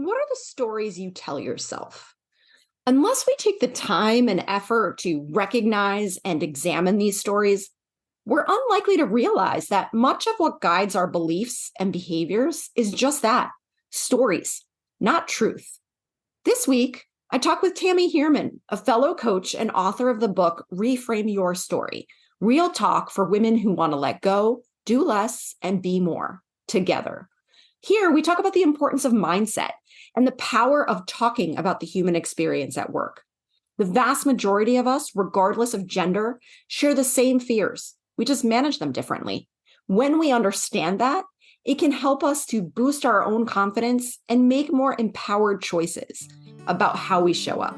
what are the stories you tell yourself? Unless we take the time and effort to recognize and examine these stories, we're unlikely to realize that much of what guides our beliefs and behaviors is just that, stories, not truth. This week, I talk with Tammy Heerman, a fellow coach and author of the book Reframe Your Story, Real Talk for Women Who Want to Let Go, Do Less, and Be More together. Here, we talk about the importance of mindset and the power of talking about the human experience at work. The vast majority of us, regardless of gender, share the same fears. We just manage them differently. When we understand that, it can help us to boost our own confidence and make more empowered choices about how we show up.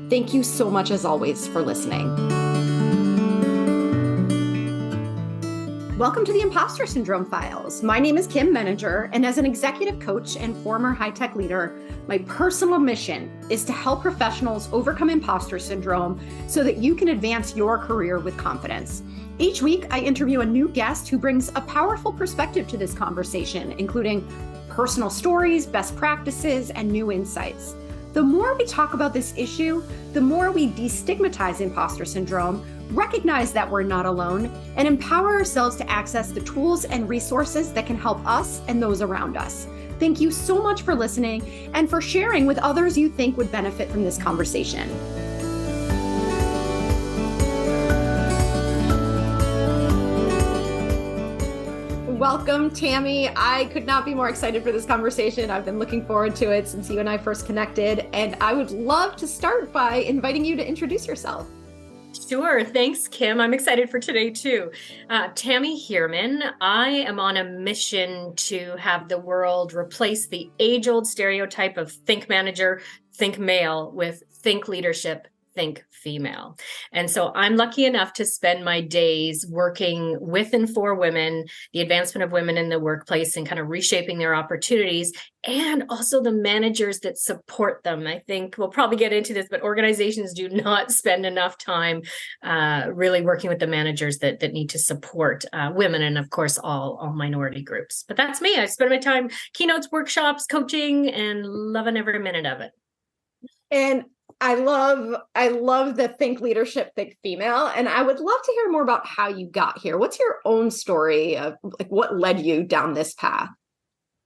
Thank you so much, as always, for listening. Welcome to the Impostor Syndrome Files. My name is Kim Menninger, and as an executive coach and former high-tech leader, my personal mission is to help professionals overcome imposter syndrome so that you can advance your career with confidence. Each week, I interview a new guest who brings a powerful perspective to this conversation, including personal stories, best practices, and new insights. The more we talk about this issue, the more we destigmatize imposter syndrome, recognize that we're not alone, and empower ourselves to access the tools and resources that can help us and those around us. Thank you so much for listening and for sharing with others you think would benefit from this conversation. Welcome, Tammy. I could not be more excited for this conversation. I've been looking forward to it since you and I first connected, and I would love to start by inviting you to introduce yourself. Sure. Thanks, Kim. I'm excited for today, too. Tammy Heerman. I am on a mission to have the world replace the age-old stereotype of think manager, think male with think leadership, think female. And so I'm lucky enough to spend my days working with and for women, the advancement of women in the workplace and kind of reshaping their opportunities, and also the managers that support them. I think we'll probably get into this, but organizations do not spend enough time really working with the managers that need to support women and, of course, all minority groups. But that's me. I spend my time keynotes, workshops, coaching, and loving every minute of it. And I love the think leadership, think female. And I would love to hear more about how you got here. What's your own story of like what led you down this path?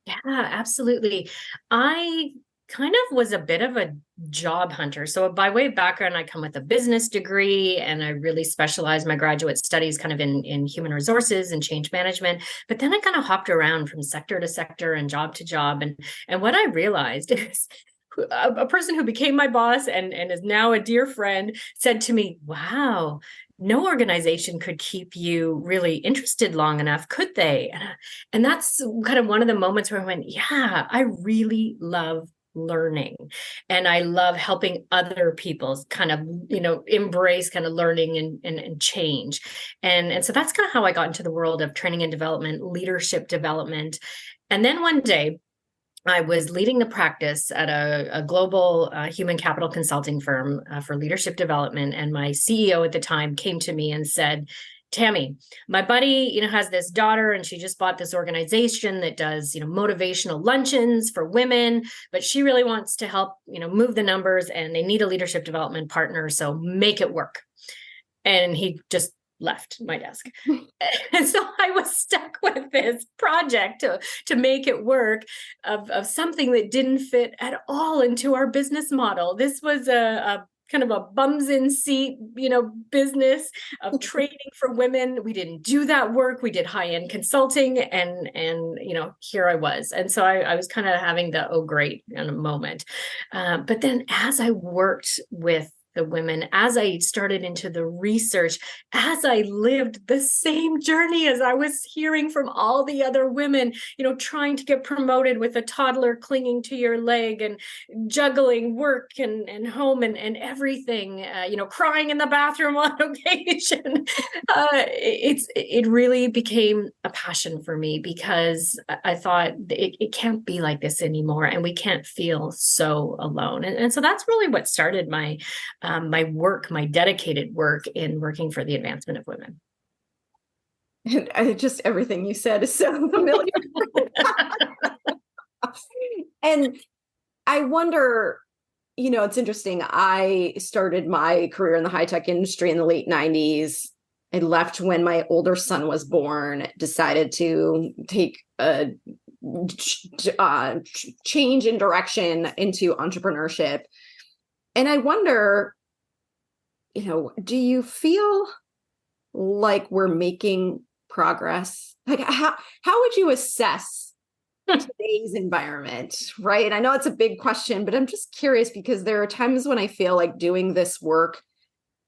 Yeah, absolutely. I kind of was a bit of a job hunter. So by way of background, I come with a business degree and I really specialized my graduate studies kind of in human resources and change management. But then I kind of hopped around from sector to sector and job to job. And what I realized is a person who became my boss and is now a dear friend said to me, wow, no organization could keep you really interested long enough, could they? And that's kind of one of the moments where I went, yeah, I really love learning. And I love helping other people kind of, embrace kind of learning and change. And so that's kind of how I got into the world of training and development, leadership development. And then one day, I was leading the practice at a global human capital consulting firm for leadership development. And my CEO at the time came to me and said, Tammy, my buddy, has this daughter and she just bought this organization that does, motivational luncheons for women, but she really wants to help, move the numbers and they need a leadership development partner. So make it work. And he just left my desk. And so I was stuck with this project to make it work of something that didn't fit at all into our business model. This was a kind of a bums in seat, business of training for women. We didn't do that work. We did high-end consulting and here I was. And so I was kind of having the, oh, great kind of moment. But then as I worked with the women, as I started into the research, as I lived the same journey as I was hearing from all the other women, trying to get promoted with a toddler clinging to your leg and juggling work and home and everything, crying in the bathroom on occasion. It really became a passion for me because I thought it can't be like this anymore and we can't feel so alone. And so that's really what started my work, my dedicated work in working for the advancement of women. And just everything you said is so familiar. And I wonder, it's interesting. I started my career in the high tech industry in the late 90s. I left when my older son was born, decided to take a change in direction into entrepreneurship. And I wonder, do you feel like we're making progress? Like how would you assess today's environment, right? I know it's a big question, but I'm just curious because there are times when I feel like doing this work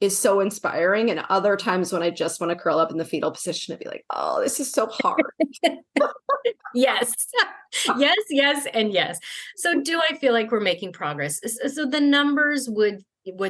is so inspiring, and other times when I just want to curl up in the fetal position and be like, oh, this is so hard. Yes. Yes, and yes. So do I feel like we're making progress? So the numbers would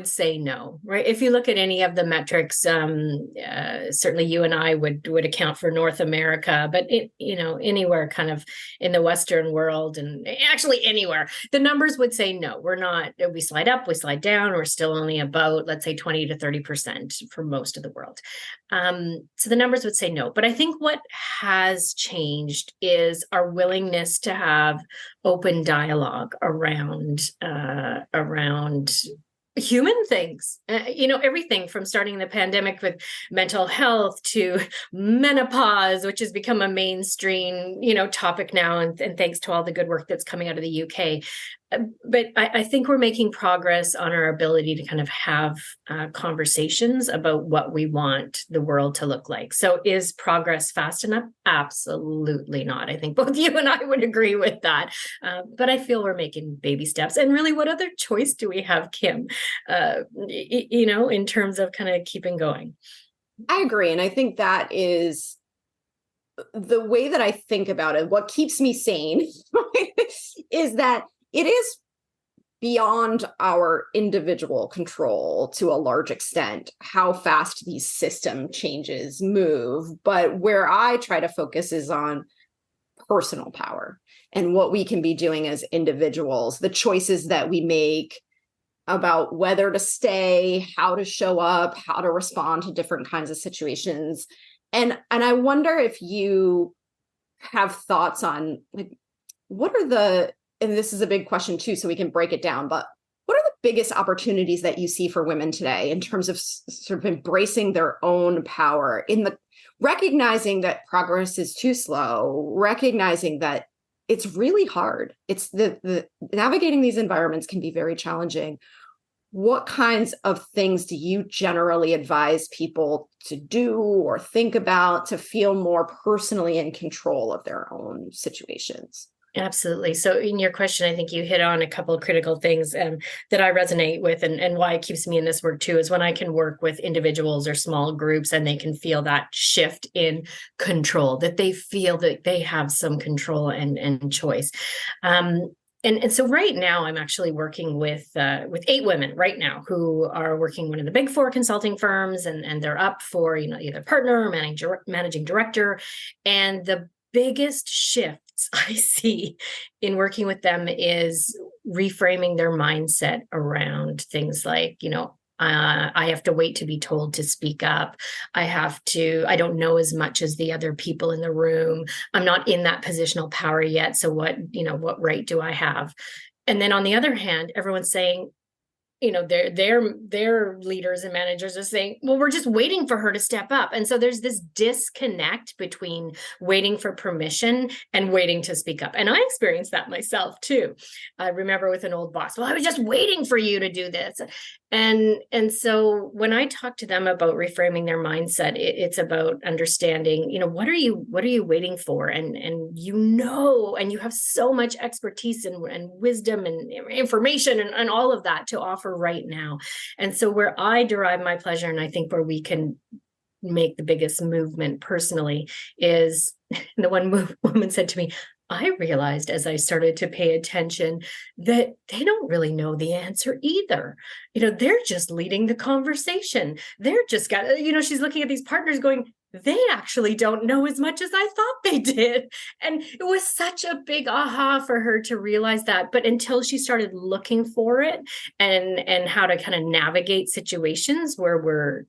say no, right? If you look at any of the metrics, certainly you and I would account for North America, but anywhere kind of in the Western world, and actually anywhere, the numbers would say no. We're not. We slide up, we slide down. We're still only about, let's say, 20 to 30% for most of the world. So the numbers would say no. But I think what has changed is our willingness to have open dialogue around human things, everything from starting the pandemic with mental health to menopause, which has become a mainstream, topic now. And thanks to all the good work that's coming out of the UK. But I think we're making progress on our ability to kind of have conversations about what we want the world to look like. So is progress fast enough? Absolutely not. I think both you and I would agree with that. But I feel we're making baby steps. And really, what other choice do we have, Kim, in terms of kind of keeping going? I agree. And I think that is the way that I think about it. What keeps me sane is that it is beyond our individual control to a large extent how fast these system changes move. But where I try to focus is on personal power and what we can be doing as individuals, the choices that we make about whether to stay, how to show up, how to respond to different kinds of situations. And I wonder if you have thoughts on, like, what are the, and this is a big question too, so we can break it down, but what are the biggest opportunities that you see for women today in terms of sort of embracing their own power, in the recognizing that progress is too slow, recognizing that it's really hard. It's the navigating these environments can be very challenging. What kinds of things do you generally advise people to do or think about to feel more personally in control of their own situations? Absolutely. So in your question, I think you hit on a couple of critical things that I resonate with, and why it keeps me in this work too, is when I can work with individuals or small groups and they can feel that shift in control, that they feel that they have some control and choice. And so right now I'm actually working with 8 women right now who are working one of the big 4 consulting firms, and they're up for either partner or managing director. And the biggest shifts I see in working with them is reframing their mindset around things like, I have to wait to be told to speak up. I don't know as much as the other people in the room. I'm not in that positional power yet. So what right do I have? And then on the other hand, everyone's saying, their leaders and managers are saying, well, we're just waiting for her to step up. And so there's this disconnect between waiting for permission and waiting to speak up. And I experienced that myself too. I remember with an old boss, well, I was just waiting for you to do this. And so when I talk to them about reframing their mindset, it's about understanding, what are you waiting for? And you have so much expertise and wisdom and information and all of that to offer right now. And so where I derive my pleasure, and I think where we can make the biggest movement personally, is the one woman said to me, I realized as I started to pay attention that they don't really know the answer either. They're just leading the conversation. They're just she's looking at these partners going, they actually don't know as much as I thought they did. And it was such a big aha for her to realize that. But until she started looking for it and how to kind of navigate situations where we're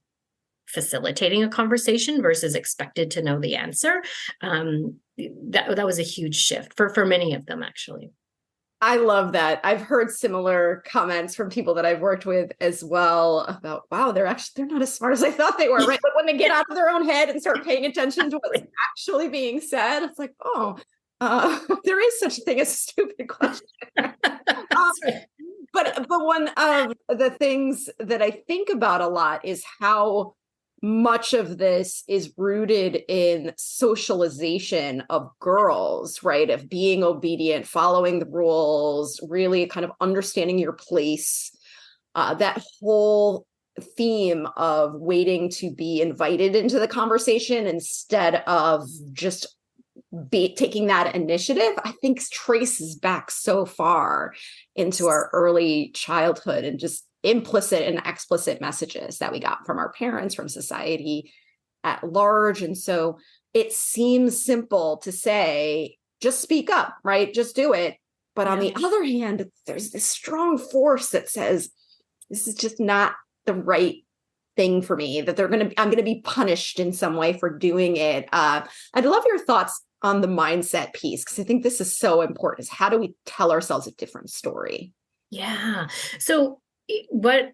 facilitating a conversation versus expected to know the answer, that was a huge shift for many of them, actually. I love that. I've heard similar comments from people that I've worked with as well about, wow, they're not as smart as I thought they were, right? But when they get out of their own head and start paying attention to what's actually being said, it's like, oh, there is such a thing as a stupid question. But one of the things that I think about a lot is how much of this is rooted in socialization of girls, right? Of being obedient, following the rules, really kind of understanding your place. That whole theme of waiting to be invited into the conversation instead of just taking that initiative, I think traces back so far into our early childhood and just implicit and explicit messages that we got from our parents, from society at large. And so it seems simple to say, just speak up, right? Just do it. But on the other hand, there's this strong force that says, this is just not the right thing for me, that I'm going to be punished in some way for doing it. I'd love your thoughts on the mindset piece, because I think this is so important, is how do we tell ourselves a different story? Yeah. So what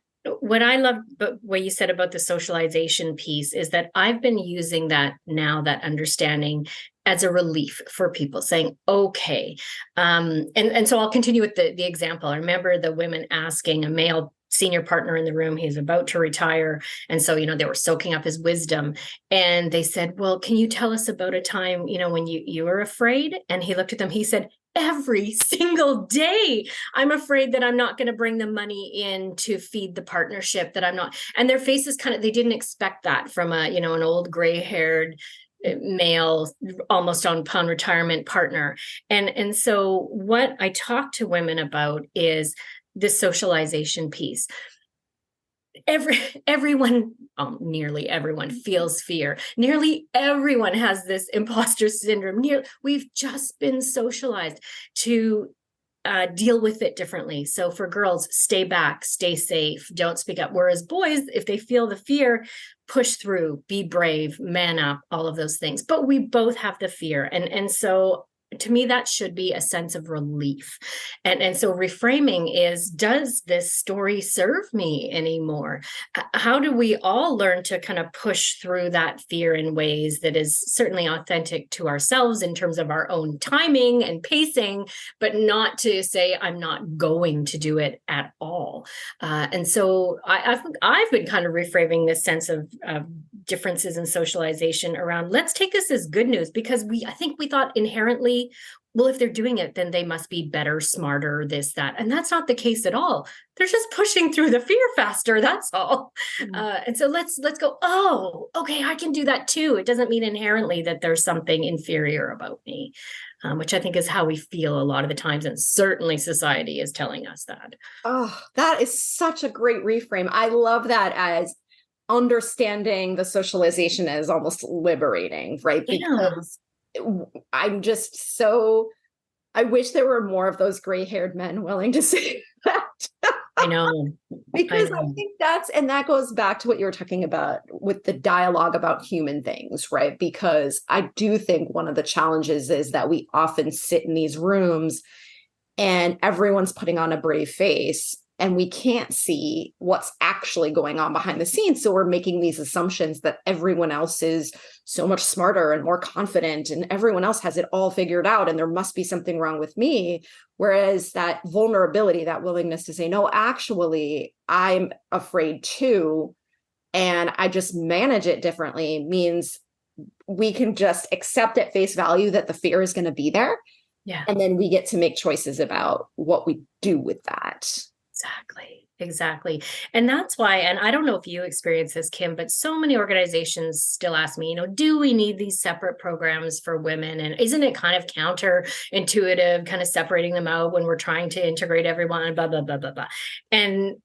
I love but what you said about the socialization piece is that I've been using that understanding as a relief for people, saying, okay. And so I'll continue with the example. I remember the women asking a male senior partner in the room, he's about to retire. And so, they were soaking up his wisdom. And they said, well, can you tell us about a time, when you were afraid? And he looked at them, he said, every single day, I'm afraid that I'm not going to bring the money in to feed the partnership, that I'm not. And their faces they didn't expect that from an old gray haired male, almost upon retirement partner. And so what I talk to women about is this socialization piece. Everyone, nearly everyone feels fear. Nearly everyone has this imposter syndrome. We've just been socialized to deal with it differently. So for girls, stay back, stay safe, don't speak up. Whereas boys, if they feel the fear, push through, be brave, man up, all of those things. But we both have the fear. And so to me, that should be a sense of relief. And so reframing is, does this story serve me anymore? How do we all learn to kind of push through that fear in ways that is certainly authentic to ourselves in terms of our own timing and pacing, but not to say, I'm not going to do it at all. And so I've been kind of reframing this sense of differences in socialization around, let's take this as good news, because I think we thought inherently, well, if they're doing it, then they must be better, smarter, this, that. And that's not the case at all. They're just pushing through the fear faster. That's all. And so let's go, oh, okay, I can do that too. It doesn't mean inherently that there's something inferior about me, which I think is how we feel a lot of the times. And certainly society is telling us that. Oh, that is such a great reframe. I love that, as understanding the socialization as almost liberating, right? Because I'm just I wish there were more of those gray-haired men willing to say that. I know. Because I think that goes back to what you were talking about with the dialogue about human things, right? Because I do think one of the challenges is that we often sit in these rooms and everyone's putting on a brave face, and we can't see what's actually going on behind the scenes. So we're making these assumptions that everyone else is so much smarter and more confident, and everyone else has it all figured out, and there must be something wrong with me. Whereas that vulnerability, that willingness to say, no, actually, I'm afraid too, and I just manage it differently, means we can just accept at face value that the fear is going to be there. Yeah. And then we get to make choices about what we do with that. Exactly. And that's why, and I don't know if you experience this, Kim, but so many organizations still ask me, do we need these separate programs for women? And isn't it kind of counterintuitive, kind of separating them out when we're trying to integrate everyone, blah, blah, blah, blah, blah. And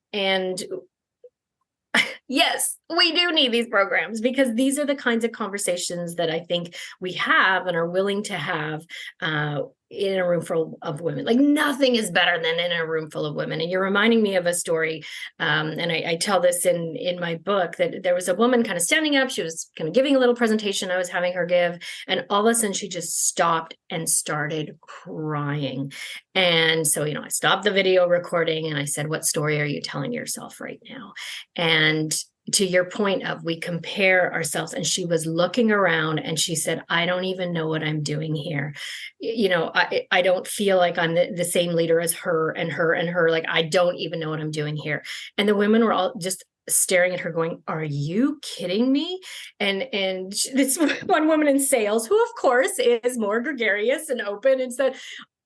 yes, we do need these programs, because these are the kinds of conversations that I think we have and are willing to have in a room full of women. Like nothing is better than in a room full of women. And you're reminding me of a story. And I tell this in my book, that there was a woman kind of standing up. She was kind of giving a little presentation I was having her give. And all of a sudden she just stopped and started crying. And so, I stopped the video recording and I said, what story are you telling yourself right now? And to your point of we compare ourselves, and she was looking around and she said, I don't even know what I'm doing here. I don't feel like I'm the same leader as her and her and her. Like, I don't even know what I'm doing here. And the women were all just staring at her going, are you kidding me? And this one woman in sales, who of course is more gregarious and open, and said,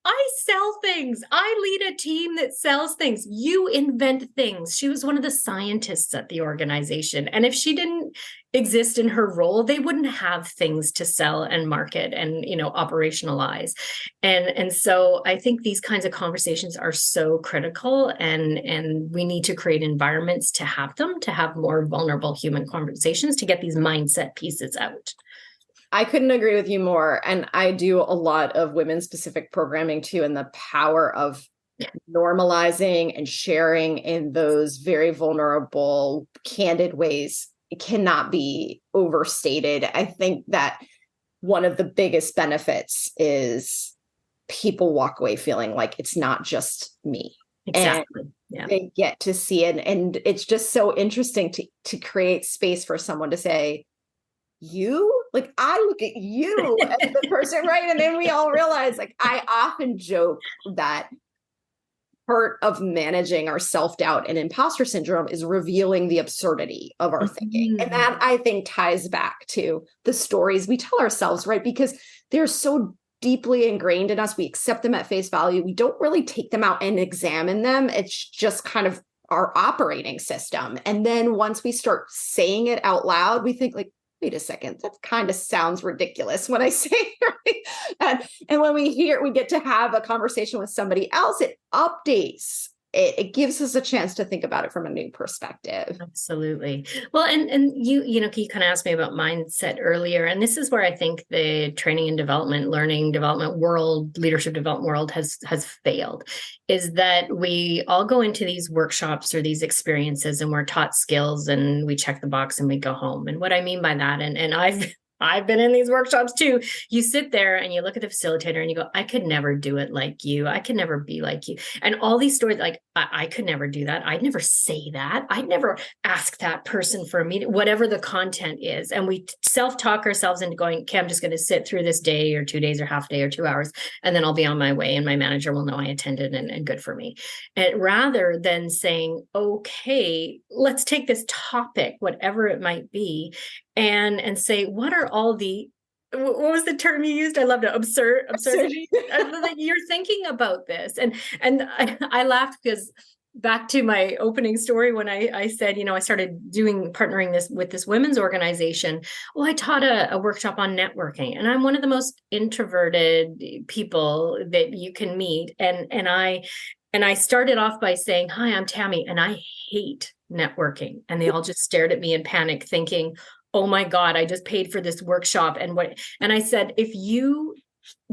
I sell things. I lead a team that sells things. You invent things. She was one of the scientists at the organization. And if she didn't exist in her role, they wouldn't have things to sell and market and, operationalize. And so I think these kinds of conversations are so critical, and we need to create environments to have them, to have more vulnerable human conversations, to get these mindset pieces out. I couldn't agree with you more. And I do a lot of women-specific programming too, and the power of normalizing and sharing in those very vulnerable, candid ways, it cannot be overstated. I think that one of the biggest benefits is people walk away feeling like it's not just me. Exactly. And they get to see it. And it's just so interesting to create space for someone to say, you, like, I look at you as the person, right? And then we all realize, like, I often joke that part of managing our self-doubt and imposter syndrome is revealing the absurdity of our thinking. And that, I think, ties back to the stories we tell ourselves, right? Because they're so deeply ingrained in us. We accept them at face value. We don't really take them out and examine them. It's just kind of our operating system. And then once we start saying it out loud, we think like, wait a second, that kind of sounds ridiculous when I say it, right? And when we get to have a conversation with somebody else, it updates. It gives us a chance to think about it from a new perspective. Absolutely. Well, and you kind of asked me about mindset earlier, and this is where I think the training and development, learning development world, leadership development world has failed, is that we all go into these workshops or these experiences and we're taught skills and we check the box and we go home. And what I mean by that, and I've been in these workshops too. You sit there and you look at the facilitator and you go, I could never do it like you. I could never be like you. And all these stories, like, I could never do that. I'd never say that. I'd never ask that person for a meeting, whatever the content is. And we self-talk ourselves into going, okay, I'm just going to sit through this day or 2 days or half day or 2 hours, and then I'll be on my way and my manager will know I attended and good for me. And rather than saying, okay, let's take this topic, whatever it might be, and say, what are all the, what was the term you used? I loved it. Absurdity. Like, you're thinking about this. And I laughed because back to my opening story, when I said, I started partnering this with this women's organization. Well, I taught a workshop on networking, and I'm one of the most introverted people that you can meet. And I started off by saying, hi, I'm Tammy, and I hate networking. And they all just stared at me in panic, thinking, oh my God, I just paid for this workshop. And I said, if you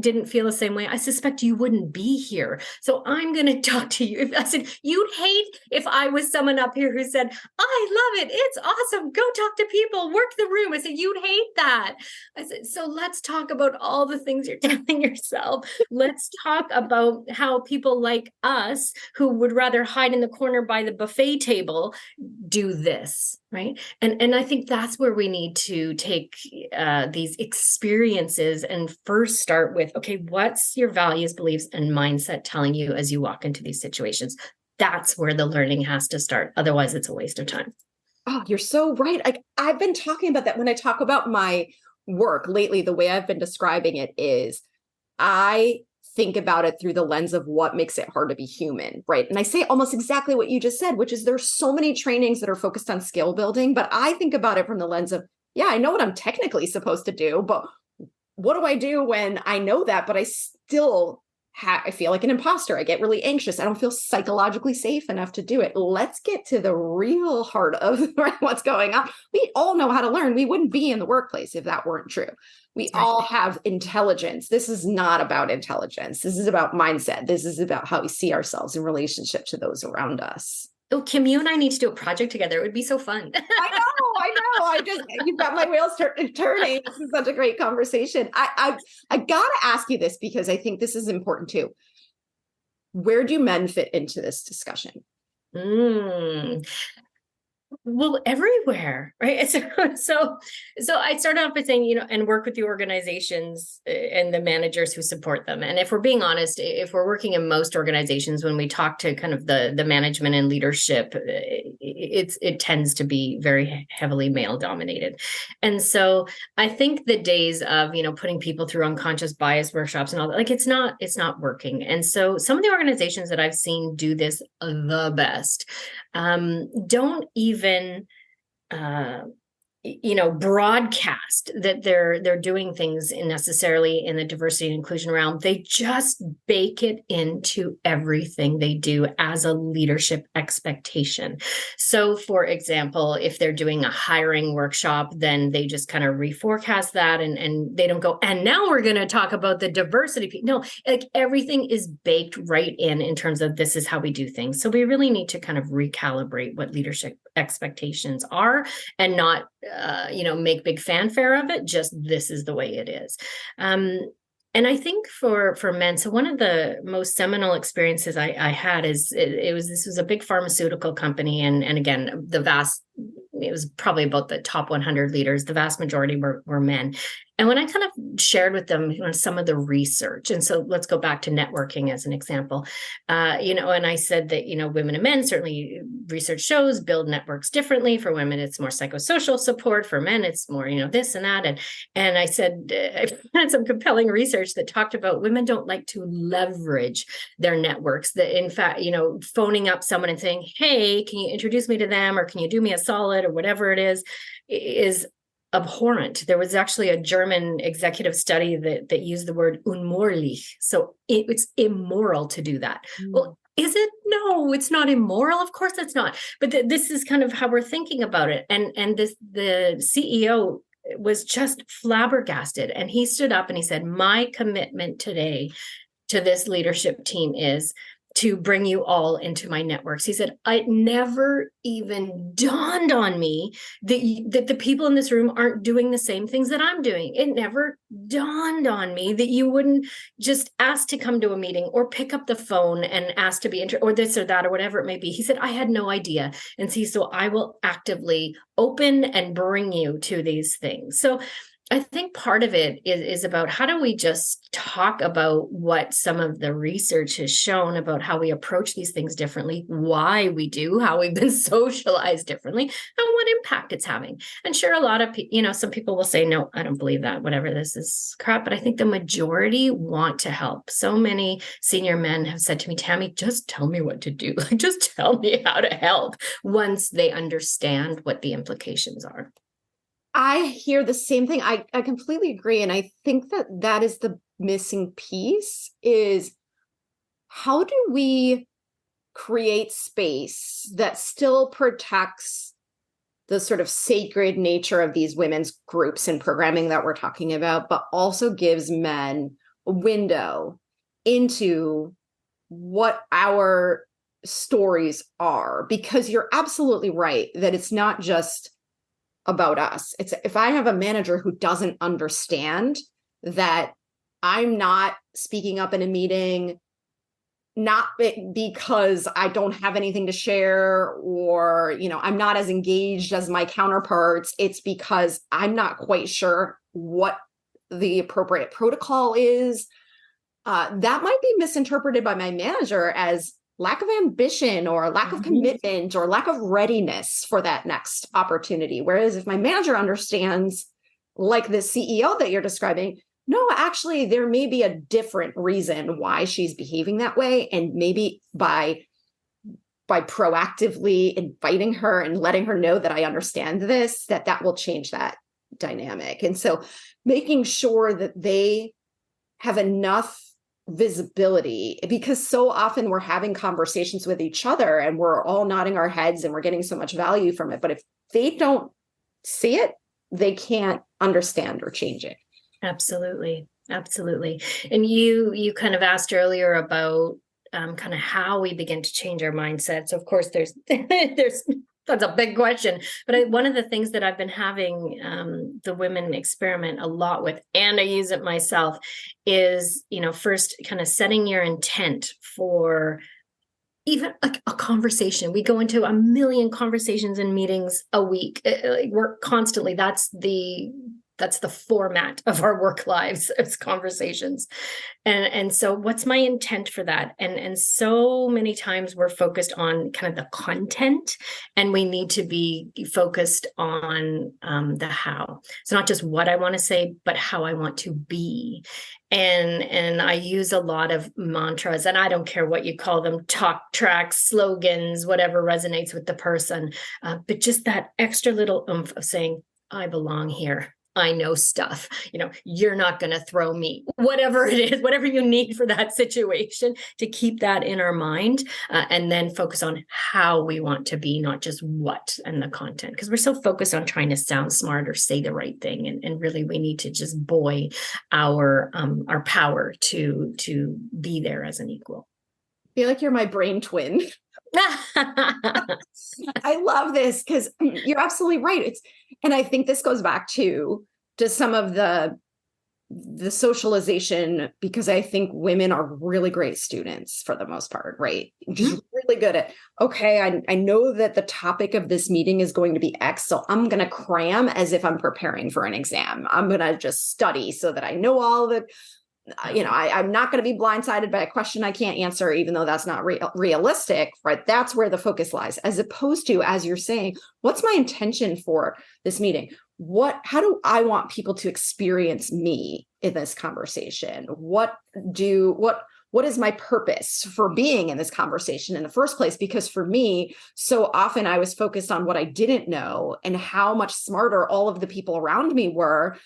didn't feel the same way, I suspect you wouldn't be here. So I'm going to talk to you. I said, you'd hate if I was someone up here who said, I love it. It's awesome. Go talk to people, work the room. I said, you'd hate that. I said, so let's talk about all the things you're telling yourself. Let's talk about how people like us who would rather hide in the corner by the buffet table do this. Right. And I think that's where we need to take these experiences and first start with, okay, what's your values, beliefs, and mindset telling you as you walk into these situations? That's where the learning has to start. Otherwise, it's a waste of time. Oh, you're so right. I've been talking about that when I talk about my work lately. The way I've been describing it is I think about it through the lens of what makes it hard to be human, right? And I say almost exactly what you just said, which is there's so many trainings that are focused on skill building, but I think about it from the lens of, yeah, I know what I'm technically supposed to do, but what do I do when I know that, but I still I feel like an imposter. I get really anxious. I don't feel psychologically safe enough to do it. Let's get to the real heart of what's going on. We all know how to learn. We wouldn't be in the workplace if that weren't true. We all have intelligence. This is not about intelligence. This is about mindset. This is about how we see ourselves in relationship to those around us. Oh, Kim, you and I need to do a project together. It would be so fun. I know. You've got my wheels turning. This is such a great conversation. I gotta ask you this because I think this is important too. Where do men fit into this discussion? Well, everywhere, right? So I started off by saying, and work with the organizations and the managers who support them. And if we're being honest, if we're working in most organizations, when we talk to kind of the management and leadership, it tends to be very heavily male dominated. And so I think the days of, putting people through unconscious bias workshops and all that, like it's not working. And so some of the organizations that I've seen do this the best don't even broadcast that they're doing things necessarily in the diversity and inclusion realm. They just bake it into everything they do as a leadership expectation. So for example, if they're doing a hiring workshop, then they just kind of reforecast that and they don't go, and now we're going to talk about the diversity. No, like everything is baked right in terms of this is how we do things. So we really need to kind of recalibrate what leadership expectations are and not make big fanfare of it. Just this is the way it is. And I think for men, so one of the most seminal experiences I had is this was a big pharmaceutical company. And again, it was probably about the top 100 leaders. The vast majority were men. And when I kind of shared with them some of the research, and so let's go back to networking as an example, and I said that, women and men, certainly research shows build networks differently. For women, it's more psychosocial support. For men, it's more, this and that. And I said, I had some compelling research that talked about women don't like to leverage their networks. That in fact, phoning up someone and saying, hey, can you introduce me to them? Or can you do me a solid or whatever it is abhorrent. There was actually a German executive study that used the word unmorlich. So it's immoral to do that. Well, is it? No, it's not immoral. Of course it's not. But this is kind of how we're thinking about it. And the CEO was just flabbergasted. And he stood up and he said, my commitment today to this leadership team is to bring you all into my networks. He said, it never even dawned on me that the people in this room aren't doing the same things that I'm doing. It never dawned on me that you wouldn't just ask to come to a meeting or pick up the phone and ask to be or this or that or whatever it may be. He said, I had no idea. And see, so I will actively open and bring you to these things. So I think part of it is about how do we just talk about what some of the research has shown about how we approach these things differently, why we do, how we've been socialized differently, and what impact it's having. And sure, a lot of some people will say, no, I don't believe that, whatever, this is crap. But I think the majority want to help. So many senior men have said to me, Tammy, just tell me what to do. Like, just tell me how to help once they understand what the implications are. I hear the same thing. I completely agree. And I think that is the missing piece is how do we create space that still protects the sort of sacred nature of these women's groups and programming that we're talking about, but also gives men a window into what our stories are? Because you're absolutely right that it's not just about us. It's if I have a manager who doesn't understand that I'm not speaking up in a meeting, not because I don't have anything to share or, I'm not as engaged as my counterparts. It's because I'm not quite sure what the appropriate protocol is. That might be misinterpreted by my manager as lack of ambition or lack of commitment or lack of readiness for that next opportunity. Whereas if my manager understands, like the CEO that you're describing, no, actually, there may be a different reason why she's behaving that way. And maybe by proactively inviting her and letting her know that I understand this, that will change that dynamic. And so making sure that they have enough visibility, because so often we're having conversations with each other and we're all nodding our heads and we're getting so much value from it. But if they don't see it, they can't understand or change it. Absolutely. Absolutely. And you kind of asked earlier about kind of how we begin to change our mindset. So of course there's that's a big question, but one of the things that I've been having the women experiment a lot with, and I use it myself, is, first kind of setting your intent for even a conversation. We go into a million conversations and meetings a week. We're constantly, that's the format of our work lives, as conversations. And so what's my intent for that? And so many times we're focused on kind of the content, and we need to be focused on the how. So not just what I want to say, but how I want to be. And I use a lot of mantras, and I don't care what you call them, talk tracks, slogans, whatever resonates with the person. But just that extra little oomph of saying, I belong here. I know stuff, you're not going to throw me, whatever it is, whatever you need for that situation, to keep that in our mind, and then focus on how we want to be, not just what and the content, because we're so focused on trying to sound smart or say the right thing. And really we need to just buoy our power to be there as an equal. I feel like you're my brain twin. I love this because you're absolutely right. And I think this goes back to some of the socialization, because I think women are really great students for the most part, right? Just really good at, okay, I know that the topic of this meeting is going to be X, so I'm going to cram as if I'm preparing for an exam. I'm going to just study so that I know all the, I'm not going to be blindsided by a question I can't answer, even though that's not realistic, right? That's where the focus lies, as opposed to, as you're saying, what's my intention for this meeting? How do I want people to experience me in this conversation? What is my purpose for being in this conversation in the first place? Because for me, so often I was focused on what I didn't know and how much smarter all of the people around me were,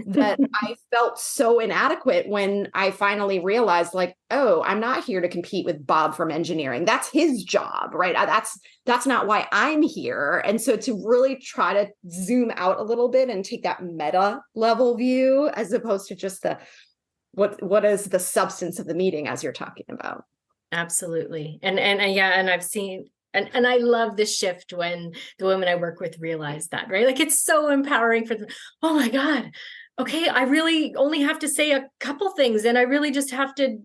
that I felt so inadequate when I finally realized, like, oh, I'm not here to compete with Bob from engineering. That's his job, right? That's not why I'm here. And so to really try to zoom out a little bit and take that meta level view, as opposed to just what is the substance of the meeting, as you're talking about. Absolutely. And I've seen, and I love the shift when the women I work with realize that, right? Like, it's so empowering for them. Oh my God. Okay, I really only have to say a couple things, and I really just have to,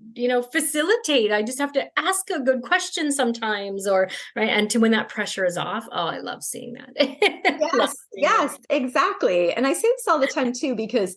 facilitate. I just have to ask a good question sometimes, right? And when that pressure is off, oh, I love seeing that. Yes, exactly. And I say this all the time too, because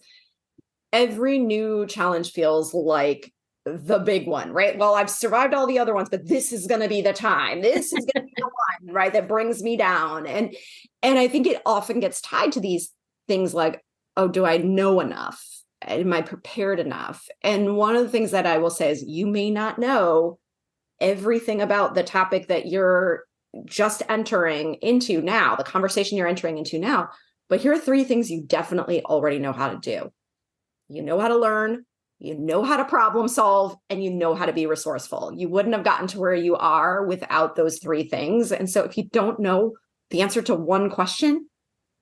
every new challenge feels like the big one, right? Well, I've survived all the other ones, but this is going to be the time. This is going to be the one, right, that brings me down. And I think it often gets tied to these things like, oh, do I know enough? Am I prepared enough? And one of the things that I will say is, you may not know everything about the topic that you're just entering into now, the conversation you're entering into now. But here are 3 things you definitely already know how to do. You know how to learn, you know how to problem solve, and you know how to be resourceful. You wouldn't have gotten to where you are without those 3 things. And so if you don't know the answer to one question,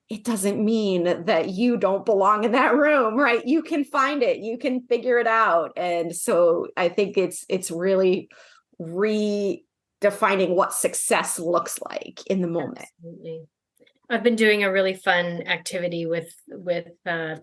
it doesn't mean that you don't belong in that room, right? You can find it, you can figure it out. And so I think it's really redefining what success looks like in the moment. Absolutely. I've been doing a really fun activity with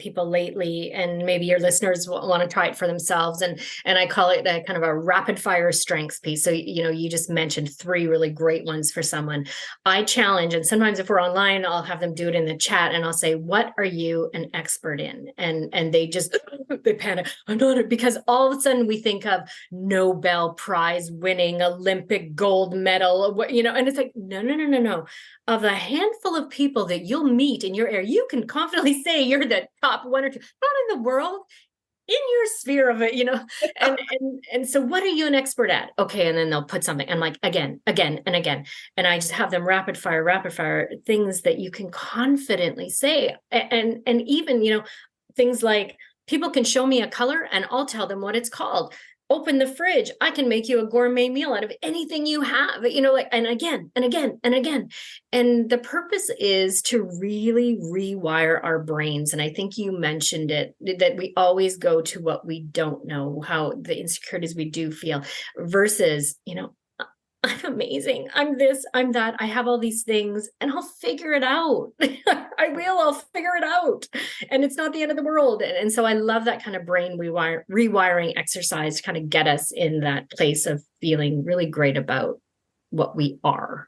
people lately, and maybe your listeners want to try it for themselves. And I call it a kind of a rapid fire strengths piece. So, you just mentioned 3 really great ones for someone. I challenge, and sometimes if we're online, I'll have them do it in the chat, and I'll say, what are you an expert in? And they just, they panic. I'm not, because all of a sudden we think of Nobel Prize winning, Olympic gold medal, and it's like, no. Of a handful of people that you'll meet in your area, you can confidently say you're the top 1 or 2, not in the world, in your sphere of it, and so what are you an expert at? Okay. And then they'll put something, and like, again, and again. And I just have them rapid fire things that you can confidently say. And even, things like, people can show me a color and I'll tell them what it's called. open the fridge. I can make you a gourmet meal out of anything you have, like, and again, and again, and again. And the purpose is to really rewire our brains. And I think you mentioned it, that we always go to what we don't know, how the insecurities we do feel versus, I'm amazing. I'm this, I'm that. I have all these things and I'll figure it out. I'll figure it out. And it's not the end of the world. And so I love that kind of brain rewiring exercise to kind of get us in that place of feeling really great about what we are.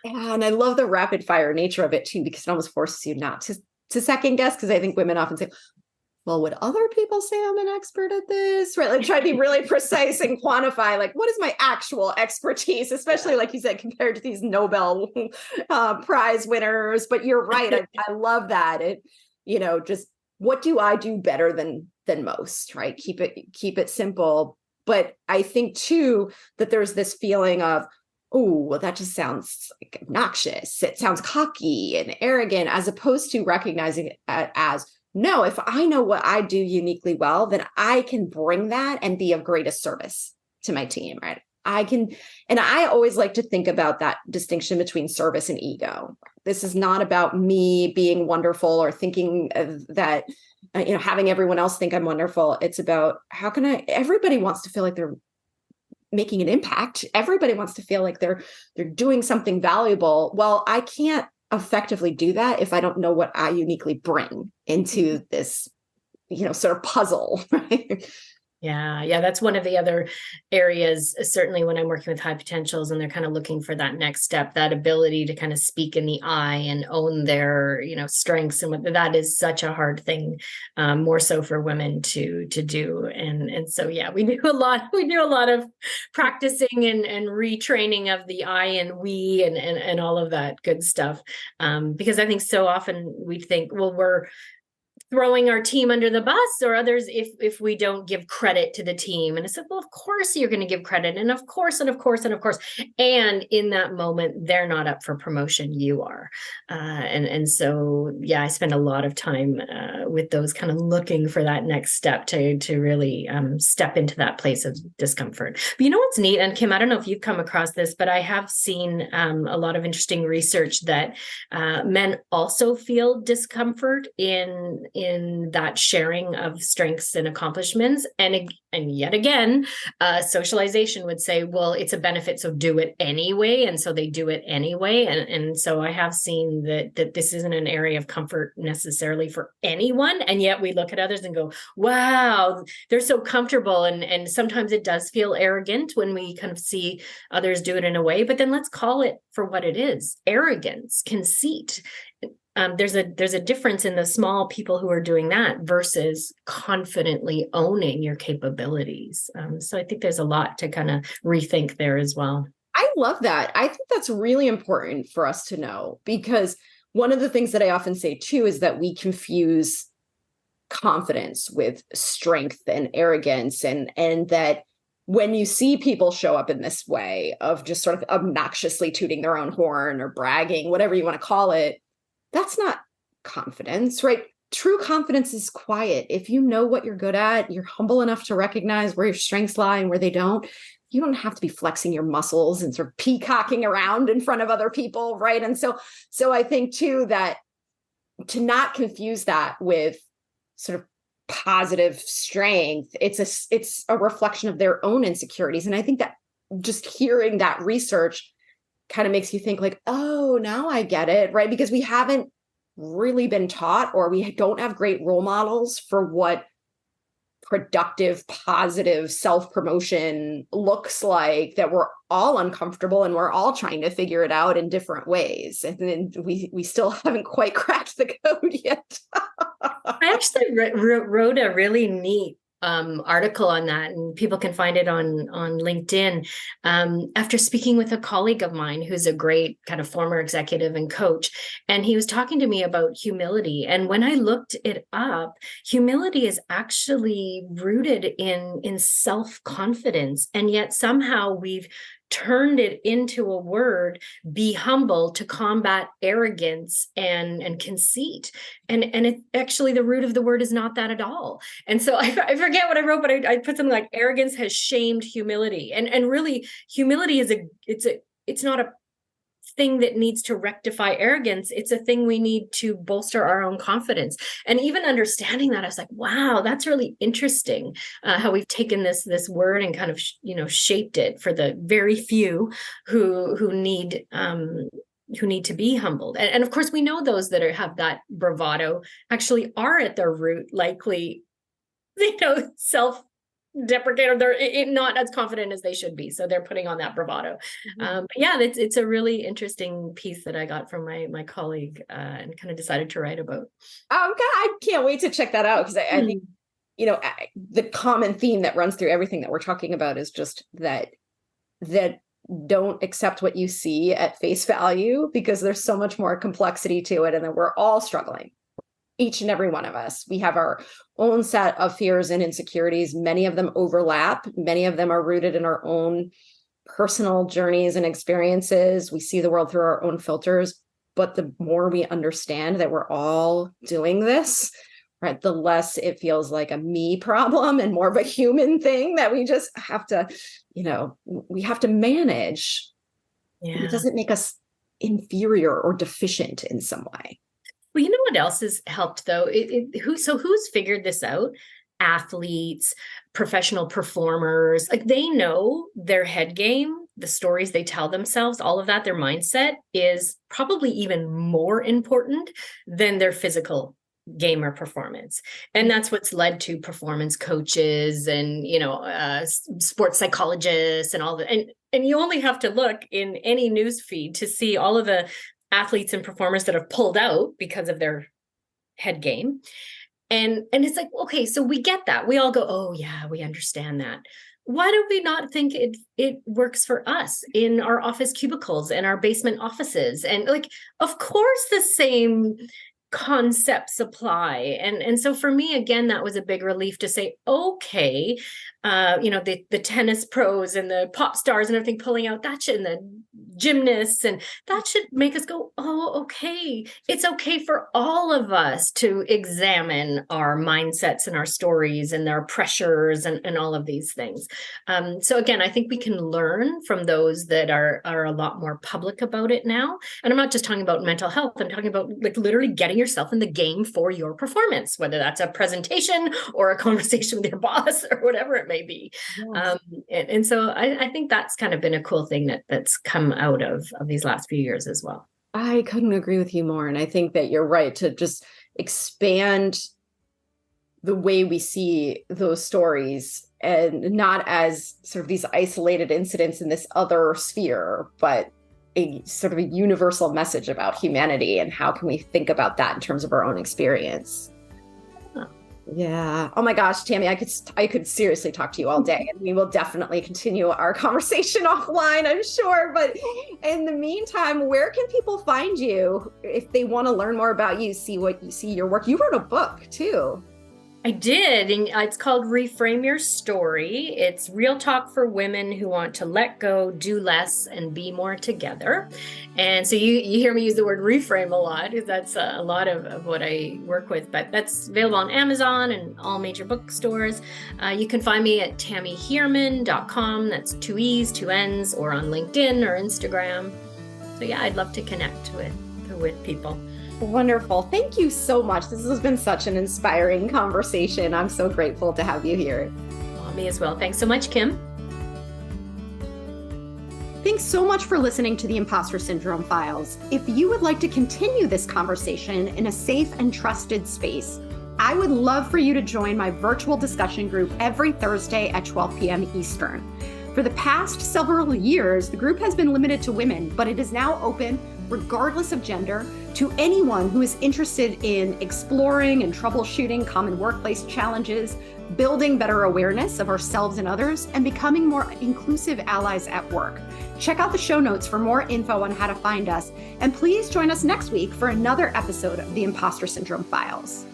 Yeah, and I love the rapid fire nature of it too, because it almost forces you not to second guess. Because I think women often say, well, would other people say I'm an expert at this? Right. Like try to be really precise and quantify, like, what is my actual expertise, especially like you said, compared to these Nobel Prize winners. But you're right. I love that. It, just what do I do better than most, right? Keep it simple. But I think too, that there's this feeling of, oh, well, that just sounds like obnoxious. It sounds cocky and arrogant, as opposed to recognizing it as, no, if I know what I do uniquely well, then I can bring that and be of greatest service to my team, right? And I always like to think about that distinction between service and ego. This is not about me being wonderful or thinking that, having everyone else think I'm wonderful. It's about everybody wants to feel like they're making an impact. Everybody wants to feel like they're doing something valuable. Well, I can't effectively do that if I don't know what I uniquely bring into this, sort of puzzle, right? Yeah. That's one of the other areas, certainly when I'm working with high potentials and they're kind of looking for that next step, that ability to kind of speak in the I and own their, strengths. And that is such a hard thing, more so for women to do. And so, yeah, we do a lot of practicing and retraining of the I and we and all of that good stuff. Because I think so often we think, well, we're throwing our team under the bus or others if we don't give credit to the team. And I said, well, of course you're going to give credit. And of course, and of course, and of course. And in that moment, they're not up for promotion. You are. And so, yeah, I spend a lot of time with those kind of looking for that next step to really step into that place of discomfort. But you know what's neat? And Kim, I don't know if you've come across this, but I have seen a lot of interesting research that men also feel discomfort in that sharing of strengths and accomplishments. And yet again, socialization would say, well, it's a benefit, so do it anyway. And so they do it anyway. And so I have seen that this isn't an area of comfort necessarily for anyone. And yet we look at others and go, wow, they're so comfortable. And sometimes it does feel arrogant when we kind of see others do it in a way, but then let's call it for what it is: arrogance, conceit. There's a difference in the small people who are doing that versus confidently owning your capabilities. So I think there's a lot to kind of rethink there as well. I love that. I think that's really important for us to know, because one of the things that I often say too is that we confuse confidence with strength and arrogance, and that when you see people show up in this way of just sort of obnoxiously tooting their own horn or bragging, whatever you want to call it, that's not confidence, right? True confidence is quiet. If you know what you're good at, you're humble enough to recognize where your strengths lie and where they don't. You don't have to be flexing your muscles and sort of peacocking around in front of other people, right? And so I think too that to not confuse that with sort of positive strength, it's a reflection of their own insecurities. And I think that just hearing that research kind of makes you think like, oh, now I get it, right? Because we haven't really been taught, or we don't have great role models for what productive, positive self-promotion looks like, that we're all uncomfortable and we're all trying to figure it out in different ways. And then we still haven't quite cracked the code yet. I actually wrote a really neat article on that, and people can find it on LinkedIn. After speaking with a colleague of mine who's a great kind of former executive and coach, and he was talking to me about humility. And when I looked it up, humility is actually rooted in self-confidence, and yet somehow we've turned it into a word, be humble, to combat arrogance and conceit. And it actually, the root of the word is not that at all. And so I forget what I wrote, but I put something like arrogance has shamed humility. And really, humility is it's not a thing that needs to rectify arrogance. It's a thing we need to bolster our own confidence. And even understanding that, I was like, wow, that's really interesting, how we've taken this word and kind of shaped it for the very few who need to be humbled. And of course, we know those that have that bravado actually are at their root likely, self-deprecating. They're not as confident as they should be, so they're putting on that bravado. But yeah, it's a really interesting piece that I got from my colleague, and kind of decided to write about. Oh God, I can't wait to check that out, because I think the common theme that runs through everything that we're talking about is just that don't accept what you see at face value, because there's so much more complexity to it, and that we're all struggling. Each and every one of us, we have our own set of fears and insecurities. Many of them overlap. Many of them are rooted in our own personal journeys and experiences. We see the world through our own filters. But the more we understand that we're all doing this, right, the less it feels like a me problem and more of a human thing that we just have to, we have to manage. Yeah. It doesn't make us inferior or deficient in some way. Well, you know what else has helped though? Who's figured this out? Athletes, professional performers, like they know their head game, the stories they tell themselves, all of that, their mindset is probably even more important than their physical game or performance. And that's what's led to performance coaches and, sports psychologists and all that. And you only have to look in any news feed to see all of the athletes and performers that have pulled out because of their head game. And it's like, okay, so we get that. We all go, oh yeah, we understand that. Why do we not think it works for us in our office cubicles and our basement offices? And like, of course, the same concepts apply. And so for me, again, that was a big relief to say, okay, the tennis pros and the pop stars and everything pulling out that shit, and the gymnasts, and that should make us go, oh, okay. It's okay for all of us to examine our mindsets and our stories and their pressures and all of these things. So again, I think we can learn from those that are a lot more public about it now. And I'm not just talking about mental health. I'm talking about like literally getting yourself in the game for your performance, whether that's a presentation or a conversation with your boss or whatever it may be. Yes. And so I think that's kind of been a cool thing that's come out of these last few years as well. I couldn't agree with you more. And I think that you're right to just expand the way we see those stories, and not as sort of these isolated incidents in this other sphere, but a sort of a universal message about humanity and how can we think about that in terms of our own experience. Yeah. Oh my gosh, Tammy, I could seriously talk to you all day, and we will definitely continue our conversation offline, I'm sure. But in the meantime, where can people find you if they want to learn more about you, see your work? You wrote a book too. I did, and it's called Reframe Your Story. It's real talk for women who want to let go, do less, and be more together. And so you hear me use the word reframe a lot, because that's a lot of what I work with, but that's available on Amazon and all major bookstores. You can find me at tammyheerman.com. That's 2 E's, 2 N's, or on LinkedIn or Instagram. So yeah, I'd love to connect with people. Wonderful. Thank you so much. This has been such an inspiring conversation. I'm so grateful to have you here. Well, me as well. Thanks so much, Kim. Thanks so much for listening to the Impostor Syndrome Files. If you would like to continue this conversation in a safe and trusted space, I would love for you to join my virtual discussion group every Thursday at 12 p.m. Eastern. For the past several years, the group has been limited to women, but it is now open, regardless of gender, to anyone who is interested in exploring and troubleshooting common workplace challenges, building better awareness of ourselves and others, and becoming more inclusive allies at work. Check out the show notes for more info on how to find us, and please join us next week for another episode of the Impostor Syndrome Files.